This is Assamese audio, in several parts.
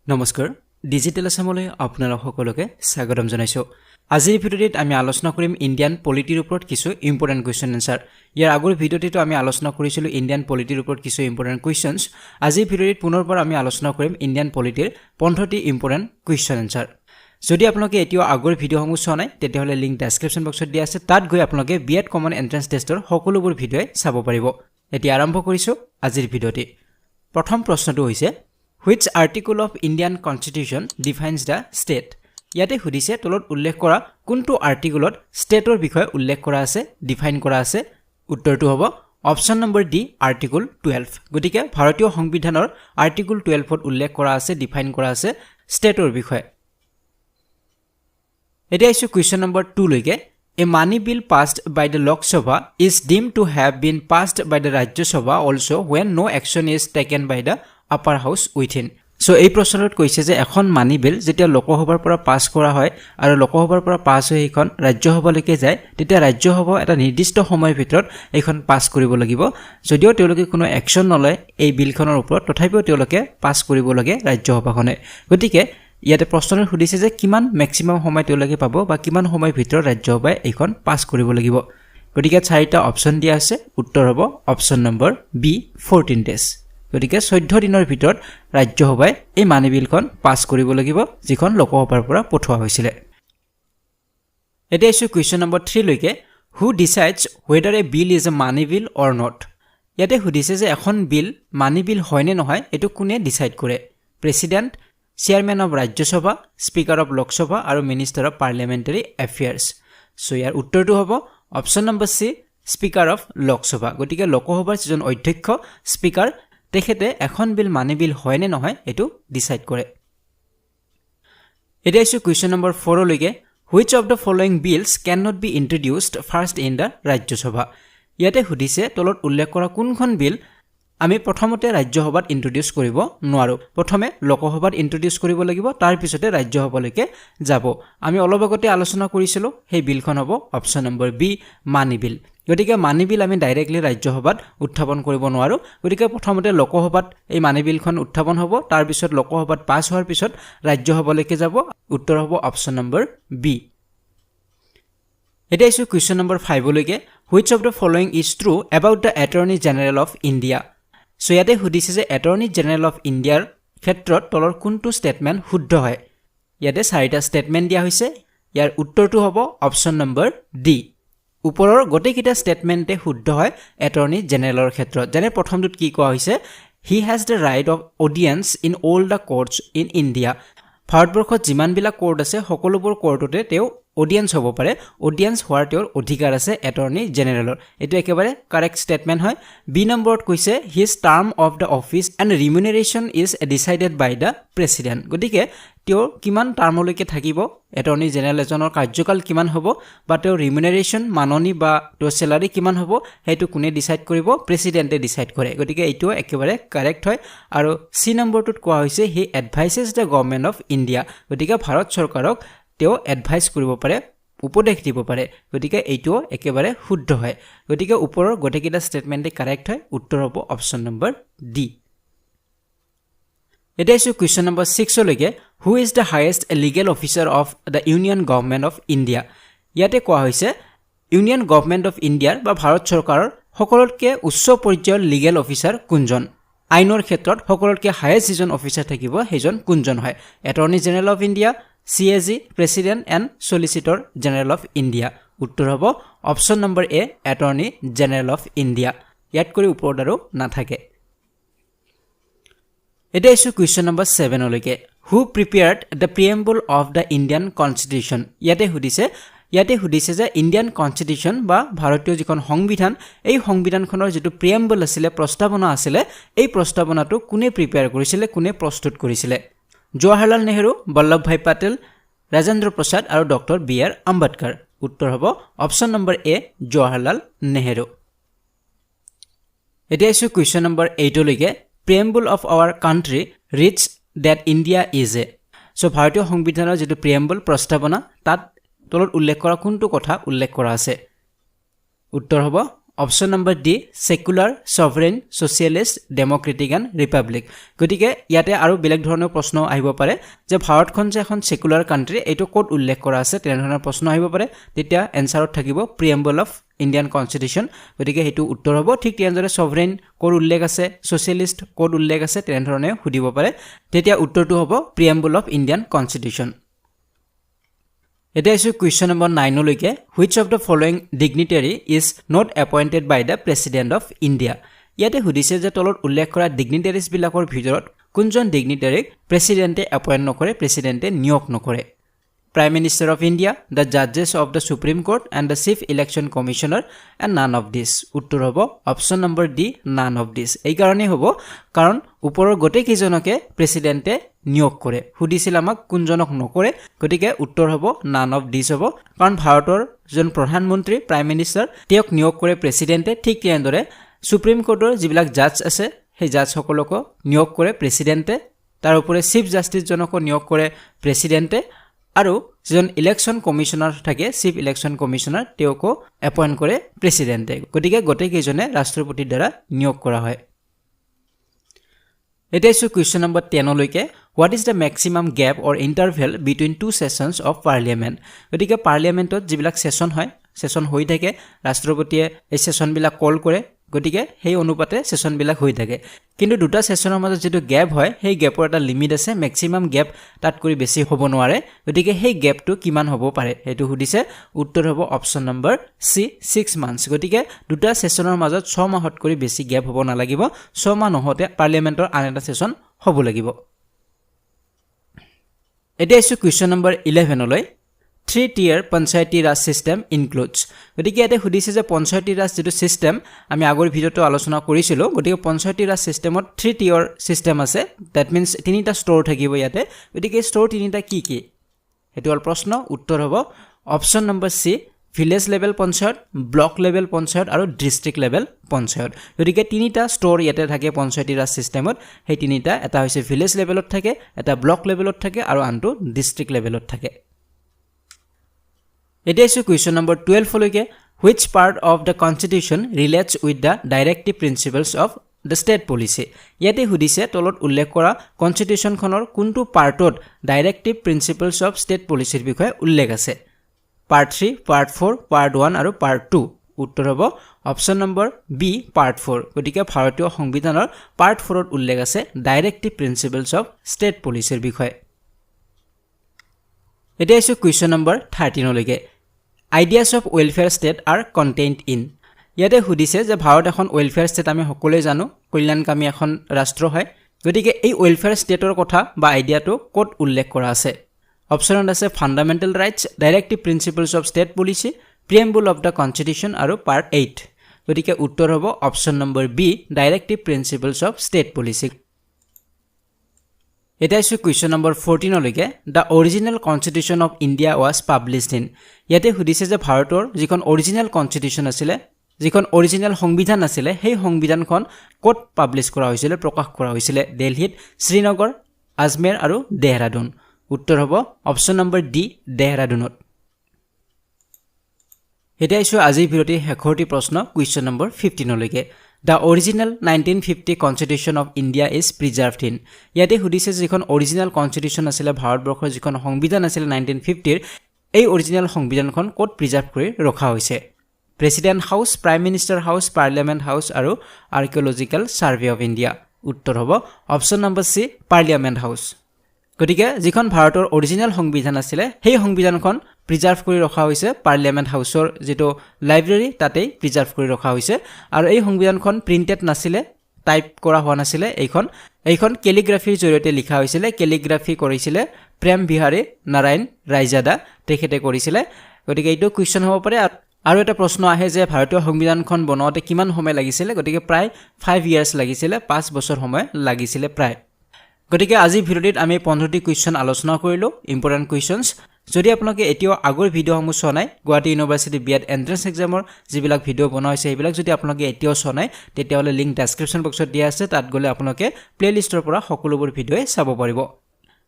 নমস্কাৰ ডিজিটেল আসামলৈ আপোনালোক সকলোকে স্বাগতম জনাইছো আজিৰ ভিডিঅ'টিত আমি আলোচনা কৰিম ইণ্ডিয়ান পলিটিৰ ওপৰত কিছু ইম্পৰ্টেন্ট কোৱেশ্চন আনসাৰ ইয়াৰ আগৰ ভিডিঅ'টিতো আমি আলোচনা কৰিছিলো ইণ্ডিয়ান পলিটিৰ ওপৰত কিছু ইম্পৰ্টেন্ট কোৱেশ্চনছ আজিৰ ভিডিঅ'টিত পুনৰবাৰ আমি আলোচনা কৰিম ইণ্ডিয়ান পলিটিৰ 15টি ইম্পৰ্টেন্ট কোৱেশ্চন আনসাৰ যদি আপোনালোকে এতিয়াও আগৰ ভিডিঅ'সমূহ চোৱা নাই তেতিয়াহ'লে লিংক ডেসক্ৰিপচন বক্সত দিয়া আছে তাত গৈ আপোনালোকে বিএড কমন এন্ট্ৰেন্স টেষ্টৰ সকলোবোৰ ভিডিঅ চাব পাৰিব এতিয়া আৰম্ভ কৰিছো আজিৰ ভিডিঅ'টি প্ৰথম প্ৰশ্নটো হৈছে Which article of Indian Constitution defines the state? ইয়াতে হুদিছে তলত উল্লেখ কৰা কোনটো আৰ্টিকলত ষ্টেটৰ বিষয়ে উল্লেখ কৰা আছে ডিফাইন কৰা আছে উত্তৰটো হ'ব অপচন নম্বৰ ডি আৰ্টিকল 12 গতিকে ভাৰতীয় সংবিধানৰ আৰ্টিকল 12 ত উল্লেখ কৰা আছে ডিফাইন কৰা আছে ষ্টেটৰ বিষয়ে এতিয়া ইছু কোৱেশ্চন নম্বৰ 2 লৈকে A money bill passed by the Lok Sabha is deemed to have been passed by the Rajya Sabha also when no action is taken by the upper house within. So এই প্ৰশ্নত কৈছে যে এখন মানি বিল যেতিয়া লোকসভাৰ পৰা পাস কৰা হয় আৰু লোকসভাৰ পৰা পাস হৈ এখন ৰাজ্যসভালৈকে যায় তেতিয়া ৰাজ্যসভা এটা নিৰ্দিষ্ট সময়ৰ ভিতৰত এখন পাস কৰিব লাগিব যদিও তেওঁলোকে কোনো একচন নলয় এই বিলখনৰ ওপৰত তথাপিও তেওঁলোকে পাস কৰিব লাগে ৰাজ্যসভাখনে গতিকে ইয়াতে প্ৰশ্নটো সুধিছে যে কিমান ম্যাক্সিমাম সময় তেওঁলোকে পাব বা কিমান সময়ৰ ভিতৰত ৰাজ্যসভাই এখন পাস কৰিব লাগিব গতিকে চাৰিটা অপচন দিয়া আছে উত্তৰ হ'ব অপচন নম্বৰ বি 14 ডেজ গতিকে 14 দিনৰ ভিতৰত ৰাজ্যসভাই এই মানি বিলখন পাস কৰিব লাগিব যিখন লোকসভাৰ পৰা পঠোৱা হৈছিল এতিয়া ইছু কোৱেশ্চন নম্বৰ 3 লৈকে who decides whether a bill is a money bill or not ইয়াতে সুধিছে যে এখন বিল মানি বিল হয় নে নহয় এটো কোনে ডিসাইড কৰে president chairman of Rajya Sabha, Speaker of Lok Sabha আৰু Minister of Parliamentary Affairs. So ইয়াৰ উত্তৰটো হ'ব option number C speaker of Lok Sabha. গতিকে লোকসভাৰ যিজন অধ্যক্ষ স্পিকাৰ তেখেতে এখন বিল মানি বিল হয় নে নহয় এটো ডিসাইড কৰে এতিয়া ইছু কোৱেশ্চন নম্বৰ 4 লৈকে which of the following bills cannot be introduced first in the Rajya Sabha ইয়াতে সুধিছে তলত উল্লেখ কৰা কোনখন বিল আমি প্ৰথমতে ৰাজ্যসভাত ইন্ট্ৰোডিউস কৰিব নোৱাৰো প্ৰথমে লোকসভাত ইন্ট্ৰোডিউস কৰিব লাগিব তাৰ পিছতে ৰাজ্যসভালৈকে যাব আমি অলপ আগতে আলোচনা কৰিছিলো সেই বিলখন হ'ব অপচন নম্বৰ বি মানি বিল গতিকে মানি বিল আমি ডাইৰেক্টলি ৰাজ্যসভাত উত্থাপন কৰিব নোৱাৰো গতিকে প্ৰথমতে লোকসভাত এই মানি বিলখন উত্থাপন হ'ব তাৰ পিছত লোকসভাত পাছ হোৱাৰ পিছত ৰাজ্যসভালৈকে যাব উত্তৰ হ'ব অপচন নম্বৰ বি এটা ইছু কোৱেশ্চন নম্বৰ 5 লৈকে which of the following is true about the Attorney General of India So ইয়াতে সুধিছে যে এটৰ্নি জেনেৰেল অফ ইণ্ডিয়াৰ ক্ষেত্ৰত তলৰ কোনটো ষ্টেটমেন্ট শুদ্ধ হয় ইয়াতে চাৰিটা ষ্টেটমেন্ট দিয়া হৈছে ইয়াৰ উত্তৰটো হ'ব অপচন নম্বৰ ডি ওপৰৰ গটেকিটা ষ্টেটমেন্টে শুদ্ধ হয় এটৰ্নি জেনেৰেলৰ ক্ষেত্ৰত যেনে প্ৰথমটোত কি কোৱা হৈছে he has the write off audience in all the courts in India ভাৰতবৰ্ষত যিমান বিলাক কোৰ্ট আছে সকলোবোৰ কোৰ্টতে তেওঁ অডিয়েন্স হ'ব পাৰে অডিয়েন্স হোৱাৰ তেওঁৰ অধিকাৰ আছে এটৰ্নি জেনেৰেলৰ এটো একেবাৰে কাৰেক্ট ষ্টেটমেন্ট হয় বি নম্বৰত কৈছে his term of the office and remuneration is decided by the president গতিকে তেওঁ কিমান টাৰ্মলৈকে থাকিব এটৰ্নি জেনেৰেল এজনৰ কাৰ্যকাল কিমান হ'ব বা তেওঁৰ ৰিমুনাৰেশ্যন মাননি বা তেওঁৰ স্যালাৰি কিমান হ'ব হেতু কোনে ডিসাইড কৰিব প্ৰেসিডেন্টে ডিসাইড কৰে গতিকে এইটো একেবাৰে কাৰেক্ট হয় আৰু সি নম্বৰটোত কোৱা হৈছে হি এডভাইসেস দ্য গভৰ্নমেন্ট অফ ইণ্ডিয়া গতিকে ভাৰত চৰকাৰক তেওঁ এডভাইস কৰিব পাৰে উপদেশ দিব পাৰে গতিকে এইটো একেবাৰে শুদ্ধ হয় গতিকে ওপৰৰ গটেকিটা ষ্টেটমেন্টে কাৰেক্ট হয় উত্তৰ হ'ব অপচন নম্বৰ ডি এটা ইছু কোৱেশ্চন নম্বৰ 6 লৈকে who is the highest legal officer of the union government of India ইয়াতে কোৱা হৈছে ইউনিয়ন গভৰ্নমেন্ট অফ ইণ্ডিয়াৰ বা ভাৰত চৰকাৰৰ সকলোতকৈ উচ্চ পৰ্যায়ৰ লিগেল অফিচাৰ কোনজন আইনৰ ক্ষেত্ৰত সকলোতকৈ হাইয়েষ্ট যিজন অফিচাৰ থাকিব সেইজন কোনজন হয় attorney general of India CAG President and Solicitor General of India উত্তৰ হ'ব option number A attorney general of India ইয়াত কৰি ওপৰত আৰু নাথাকে এটা ইছু কোৱেশ্চন নম্বৰ 7 লৈকে who prepared the preamble of the Indian constitution ইয়াতে সুধিছে যে ইণ্ডিয়ান কনষ্টিটিউশ্যন বা ভাৰতীয় যিখন সংবিধান এই সংবিধানখনৰ যেটো প্ৰিএম্বল আছিল প্ৰস্তাৱনা আছিল এই প্ৰস্তাৱনাটো কোনে প্ৰিপেয়াৰ কৰিছিল কোনে প্ৰস্তুত কৰিছিল জৱাহৰলাল নেহৰু বল্লভভাই পেটেল ৰাজেন্দ্ৰ প্ৰসাদ আৰু ডক্টৰ বি আৰ আম্বেদকাৰ উত্তৰ হ'ব option number A Jawaharlal Nehru এতিয়া ইছু কোৱেশ্চন নম্বৰ 8 লৈকে preamble of our country reads that India is a সো ভাৰতীয় সংবিধানৰ যেটো প্ৰিএম্বল প্ৰস্তাৱনা তাত তলত উল্লেখ কৰা কোনটো কথা উল্লেখ কৰা আছে উত্তৰ হ'ব option number D secular sovereign socialist democratic and republic গতিকে ইয়াতে আৰু বেলেগ ধৰণৰ প্ৰশ্ন আহিব পাৰে যে ভাৰতখন যে এখন সেকুলাৰ কান্ট্ৰি এইটো ক'ত উল্লেখ কৰা আছে তেনে ধৰণৰ প্ৰশ্ন আহিব পাৰে তেতিয়া এনসাৰত থাকিব প্ৰিএম্বল অফ ইণ্ডিয়ান কনষ্টিটিউশ্যন গতিকে হেতু উত্তৰ হ'ব ঠিক তেনেদৰে সভৰেন ক'ত উল্লেখ আছে সোশিয়েলিষ্ট ক'ত উল্লেখ আছে তেনে ধৰণে সুধিব পাৰে তেতিয়া উত্তৰটো হ'ব প্ৰিএম্বল অফ ইণ্ডিয়ান কনষ্টিটিউশ্যন এটা ইছ্যু কুৱেশ্যন নম্বৰ 9 লৈকে which of the following dignitary is not appointed by the president of India ইয়াতে সুধিছে যে তলত উল্লেখ কৰা ডিগনিটাৰিজ বিলাকৰ ভিতৰত কোনজন ডিগনিটাৰিক প্ৰেসিডেন্টে এপয়েন্ট নকৰে প্ৰেসিডেন্টে নিয়োগ নকৰে Prime Minister of India, the judges of the Supreme Court and the Chief Election Commissioner and none of this. উত্তৰ হ'ব option number D none of this. এই কাৰণে হ'ব কাৰণ ওপৰৰ গোটেই কেইজনকে প্ৰেসিডেন্টে নিয়োগ কৰে সুধিছিল আমাক কোনজনক নকৰে গতিকে উত্তৰ হ'ব none of this হ'ব কাৰণ ভাৰতৰ জন প্ৰধানমন্ত্ৰী প্ৰাইম মিনিষ্টাৰ তেওঁক নিয়োগ কৰে প্ৰেসিডেন্টে ঠিক তেনেদৰে সুপ্ৰিম কোৰ্টৰ যিবিলাক জাজ আছে সেই জাজ সকলক নিয়োগ কৰে প্ৰেসিডেন্টে তাৰ উপৰে চিফ জাস্টিস জনক নিয়োগ কৰে প্ৰেসিডেন্টে আৰু যেন ইলেকশন কমিশনাৰ থাকে চিফ ইলেকশন কমিশনাৰ তেওঁকো এপয়েন্ট কৰে প্ৰেসিডেন্টে গতিকে গোটেই কেইজনে ৰাষ্ট্ৰপতিৰ দ্বাৰা নিয়োগ কৰা হয় এটা ইছ্যু কুৱেশ্যন নম্বৰ 10 লৈকে what is the maximum gap or interval between two sessions of parliament গতিকে পাৰ্লিয়ামেন্টত যিবিলাক সেশন হয় সেশন হৈ থাকে ৰাষ্ট্ৰপতিয়ে এই সেশন বিলাক কল কৰে গতিকে সেই অনুপাতে সেশন বিলাক হৈ থাকে কিন্তু দুটা সেশনৰ মাজত যেটো গ্যাপ হয় সেই গ্যাপৰ এটা লিমিট আছে ম্যাক্সিমাম গ্যাপ তাত কৰি বেছি হ'ব নোৱাৰে গতিকে সেই গ্যাপটো কিমান হ'ব পাৰে হেতু সুধিছে উত্তৰ হ'ব অপচন নম্বৰ সি 6 মান্থস গতিকে দুটা সেশনৰ মাজত 6 মাহত কৰি বেছি গ্যাপ হ'ব নালাগিব 6 মাহ নহতে পাৰ্লিয়ামেন্টৰ আন এটা সেশন হ'ব লাগিব এটা ইছ্যু কুৱেশ্যন নম্বৰ 11 লৈ 3-tier Panchayati Raj system includes গতিকে এতে সুধিছে যে পঞ্চায়তী ৰাজ যেটো সিস্টেম আমি আগৰ ভিডিওটো আলোচনা কৰিছিলো গতিকে পঞ্চায়তী ৰাজ সিস্টেমত 3-tier সিস্টেম আছে দ্যাট মিন্স তিনিটা ষ্টৰ থাকিব ইয়াতে গতিকে ষ্টৰ তিনিটা কি কি হেতু হল প্ৰশ্ন উত্তৰ হ'ব option number C village level panchayat block level panchayat আৰু ডিস্ট্ৰিক্ট লেভেল পঞ্চায়ত গতিকে তিনিটা ষ্টৰ ইয়াতে থাকে পঞ্চায়তী ৰাজ সিস্টেমত সেই তিনিটা এটা হৈছে ভিলেজ লেভেলত থাকে এটা ব্লক লেভেলত থাকে আৰু আনটো ডিস্ট্ৰিক্ট লেভেলত থাকে এটা ইছ্যু কুৱেশ্যন নম্বৰ 12 লৈকে which part of the constitution relates with the directive principles of the state policy ইয়াতে সুধিছে তলত উল্লেখ কৰা কনস্টিটিউশন খনৰ কোনটো পাৰ্টত ডাইৰেক্টিভ প্ৰিন্সিপলছ অফ ষ্টেট পলিচিৰ বিষয়ে উল্লেখ আছে পাৰ্ট 3 পাৰ্ট 4 পাৰ্ট 1 আৰু পাৰ্ট 2 উত্তৰ হ'ব অপচন নম্বৰ বি পাৰ্ট 4 গতিকে ভাৰতীয় সংবিধানৰ পাৰ্ট 4ত উল্লেখ আছে ডাইৰেক্টিভ প্ৰিন্সিপলছ অফ ষ্টেট পলিচিৰ বিষয়ে এটা ইছ্যু কুৱেশ্যন নম্বৰ 13 লৈকে Ideas of welfare state are contained in ইয়াতে সুধিছে যে ভাৰত এখন ওয়েলফেয়াৰ ষ্টেট আমি সকলোৱে জানো কল্যাণকামী এখন ৰাষ্ট্ৰ হয় গতিকে এই ওয়েলফেয়াৰ ষ্টেটৰ কথা বা আইডিয়াটো ক'ত উল্লেখ কৰা আছে অপচনত আছে fundamental rights directive principles of state policy preamble of the constitution আৰু পাৰ্ট 8 গতিকে উত্তৰ হ'ব option number B directive principles of state policy এটা ইছ্যু কুৱেশ্যন নম্বৰ 14 লৈকে the original constitution of India was published in ইয়াতে সুধিছে যে ভাৰতৰ যিখন অৰিজিনেল কনস্টিটিউশন আছিল যিখন অৰিজিনেল সংবিধান আছিল সেই সংবিধানখন ক'ত পাবলিছ কৰা হৈছিল প্ৰকাশ কৰা হৈছিল দিল্লীত শ্ৰীনগৰ আজমেৰ আৰু দেহৰাদুন উত্তৰ হ'ব অপচন নম্বৰ ডি দেহৰাদুনত এটা ইছ্যু আজি ভিডিওটি শেষৰটি প্ৰশ্ন কুৱেশ্যন নম্বৰ 15 লৈকে The original 1950 Constitution of India is preserved in. ইয়াতে সুধিছে যিখন অৰিজিনেল কনস্টিটিউশন আছিল ভাৰতবৰ্ষৰ যিখন সংবিধান আছিল 1950 ৰ এই অৰিজিনেল সংবিধানখন ক'ত প্ৰিজাৰ্ভ কৰি ৰখা হৈছে প্ৰেসিডেন্ট হাউস প্ৰাইম মিনিষ্টাৰ হাউস পাৰ্লিয়ামেন্ট হাউস আৰু আৰ্কিঅলজিক্যাল সাৰ্ভে অফ ইণ্ডিয়া উত্তৰ হ'ব অপচন নম্বৰ সি পাৰ্লিয়ামেন্ট হাউস গতিকে যিখন ভাৰতৰ অৰিজিনেল সংবিধান আছিল সেই সংবিধানখন প্ৰিজাৰ্ভ কৰি ৰখা হৈছে পাৰ্লিয়ামেন্ট হাউসৰ যেটো লাইব্ৰেৰী তাতেই প্ৰিজাৰ্ভ কৰি ৰখা হৈছে আৰু এই সংবিধানখন প্ৰিন্টেড নাছিল টাইপ কৰা হোৱা নাছিল এইখন কেলিগ্ৰাফিৰ জৰিয়তে লিখা হৈছিল কেলিগ্ৰাফি কৰিছিল প্ৰেম বিহাৰী নাৰায়ণ ৰায়জাদা তেখেতে কৰিছিল গতিকে এইটো কোৱেশ্চন হ'ব পাৰে আৰু এটা প্ৰশ্ন আহে যে ভাৰতীয় সংবিধানখন বনাওতে কিমান সময় লাগিছিল গতিকে প্ৰায় 5 ইয়াৰ্স লাগিছিল 5 বছৰ সময় লাগিছিল প্ৰায় গতিকে আজি ভিডিওটিত আমি 15টি কোৱেশ্চন আলোচনা কৰিলো ইম্পৰ্টেন্ট কোৱেশ্চনছ যদি আপোনালোকে এতিয়াও আগৰ ভিডিওসমূহ চোৱা নাই গুৱাহাটী ইউনিভাৰ্চিটি বিএড এন্ট্ৰেন্স এক্সামৰ যিবিলাক ভিডিও বনোৱা হৈছে এইবিলাক যদি আপোনালোকে এতিয়াও চোৱা নাই তেতিয়াহলে লিংক ডেসক্ৰিপচন বক্সত দিয়া আছে তাত গলে আপোনালোকে প্লেলিষ্টৰ পৰা সকলোবোৰ ভিডিওই চাব পাৰিব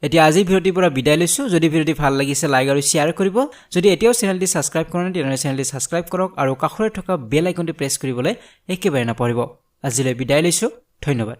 এতিয়া আজি ভিডিঅ'টিৰ পৰা বিদায় লৈছো যদি ভিডিঅ'টি ভাল লাগিছে লাইক আৰু শেয়াৰ কৰিব যদি এতিয়াও চেনেলটি সাবস্ক্ৰাইব কৰা নাই তেনে চেনেলটি সাবস্ক্ৰাইব কৰক আৰু কাষৰে থকা বেল আইকনটি প্ৰেছ কৰিবলৈ একেবাৰে নাপাহৰিব আজিলৈ বিদায় লৈছো ধন্যবাদ